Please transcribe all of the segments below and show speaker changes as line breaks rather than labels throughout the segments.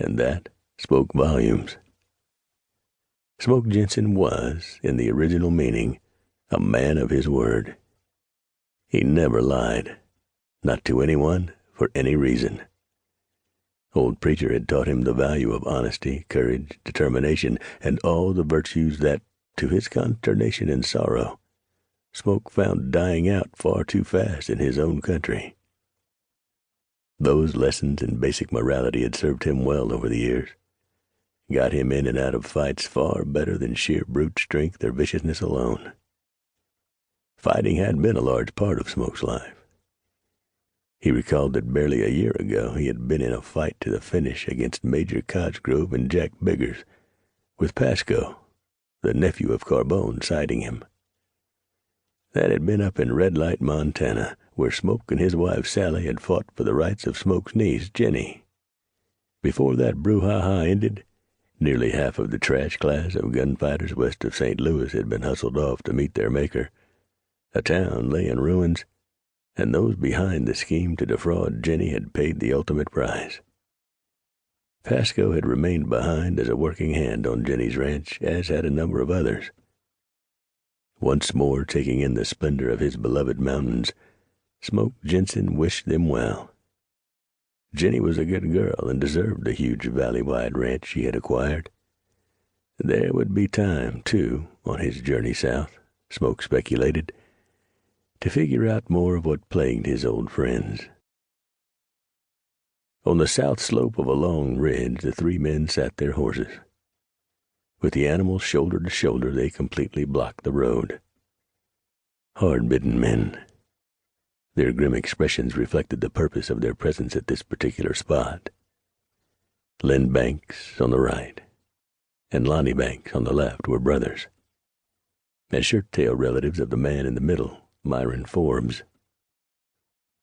and that spoke volumes. Smoke Jensen was, in the original meaning, a man of his word. He never lied, not to anyone, for any reason. Old Preacher had taught him the value of honesty, courage, determination, and all the virtues that, to his consternation and sorrow, Smoke found dying out far too fast in his own country. Those lessons in basic morality had served him well over the years, got him in and out of fights far better than sheer brute strength or viciousness alone. Fighting had been a large part of Smoke's life. He recalled that barely a year ago he had been in a fight to the finish against Major Cosgrove and Jack Biggers, with Pasco, the nephew of Carbone, siding him. That had been up in Red Light, Montana, where Smoke and his wife Sally had fought for the rights of Smoke's niece, Jenny. Before that brouhaha ended, nearly half of the trash class of gunfighters west of St. Louis had been hustled off to meet their maker. A town lay in ruins, and those behind the scheme to defraud Jenny had paid the ultimate price. Pasco had remained behind as a working hand on Jenny's ranch, as had a number of others. Once more taking in the splendor of his beloved mountains, Smoke Jensen wished them well. Jenny was a good girl and deserved the huge valley-wide ranch she had acquired. There would be time, too, on his journey south, Smoke speculated, to figure out more of what plagued his old friends. On the south slope of a long ridge, the three men sat their horses. With the animals shoulder to shoulder, they completely blocked the road. Hard-bitten men. Their grim expressions reflected the purpose of their presence at this particular spot. Len Banks on the right, and Lonnie Banks on the left were brothers, and shirt-tail relatives of the man in the middle, Myron Forbes.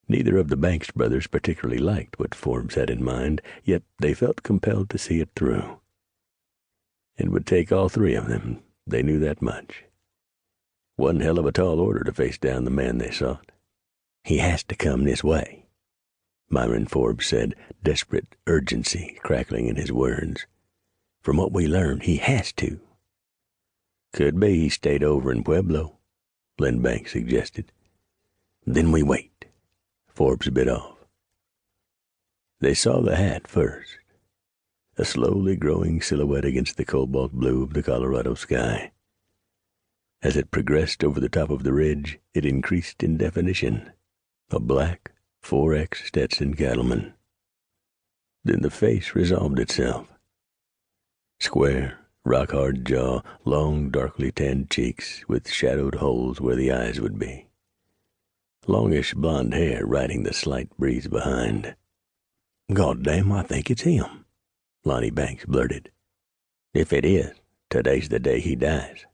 Neither of the Banks brothers particularly liked what Forbes had in mind, yet they felt compelled to see it through. It would take all three of them, they knew that much. One hell of a tall order to face down the man they sought. "He has to come this way," Myron Forbes said, desperate urgency crackling in his words. "From what we learned, he has to." "Could be he stayed over in Pueblo," Len Banks suggested. "Then we wait," Forbes bit off. They saw the hat first, a slowly growing silhouette against the cobalt blue of the Colorado sky. As it progressed over the top of the ridge, it increased in definition, a black 4X Stetson cattleman. Then the face resolved itself. Square, rock-hard jaw, long, darkly tanned cheeks with shadowed holes where the eyes would be. Longish blonde hair riding the slight breeze behind. "Goddamn, I think it's him," Lonnie Banks blurted. "If it is, today's the day he dies,"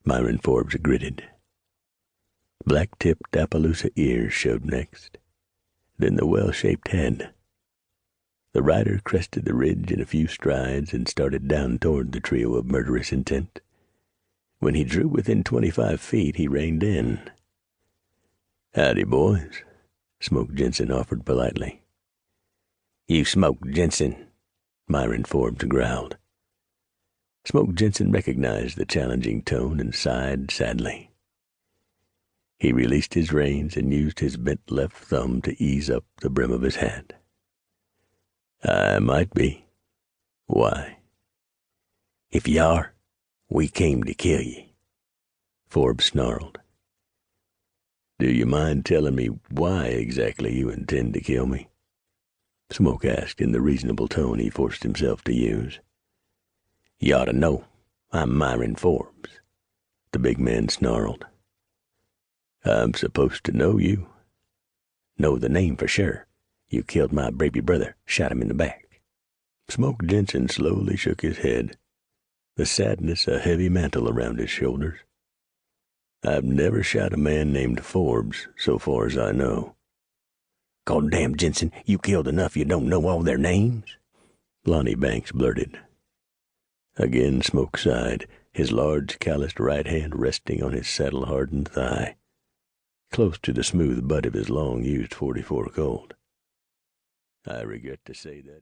Myron Forbes gritted. Black-tipped Appaloosa ears showed next, then the well-shaped head. The rider crested the ridge in a few strides and started down toward the trio of murderous intent. When he drew within 25 feet, he reined in. "Howdy, boys," Smoke Jensen offered politely. "You Smoke Jensen," Myron Forbes growled. Smoke Jensen recognized the challenging tone and sighed sadly. He released his reins and used his bent left thumb to ease up the brim of his hat. "I might be. Why?" "If you are, we came to kill ye," Forbes snarled. "Do you mind telling me why exactly you intend to kill me?" Smoke asked in the reasonable tone he forced himself to use. "You ought to know. I'm Myron Forbes," the big man snarled. "I'm supposed to know you." "Know the name for sure. You killed my baby brother, shot him in the back." Smoke Jensen slowly shook his head, the sadness a heavy mantle around his shoulders. "I've never shot a man named Forbes, so far as I know." "Goddamn, Jensen, you killed enough you don't know all their names?" Lonnie Banks blurted. Again Smoke sighed, his large calloused right hand resting on his saddle-hardened thigh, close to the smooth butt of his long-used .44 Colt. "I regret to say that."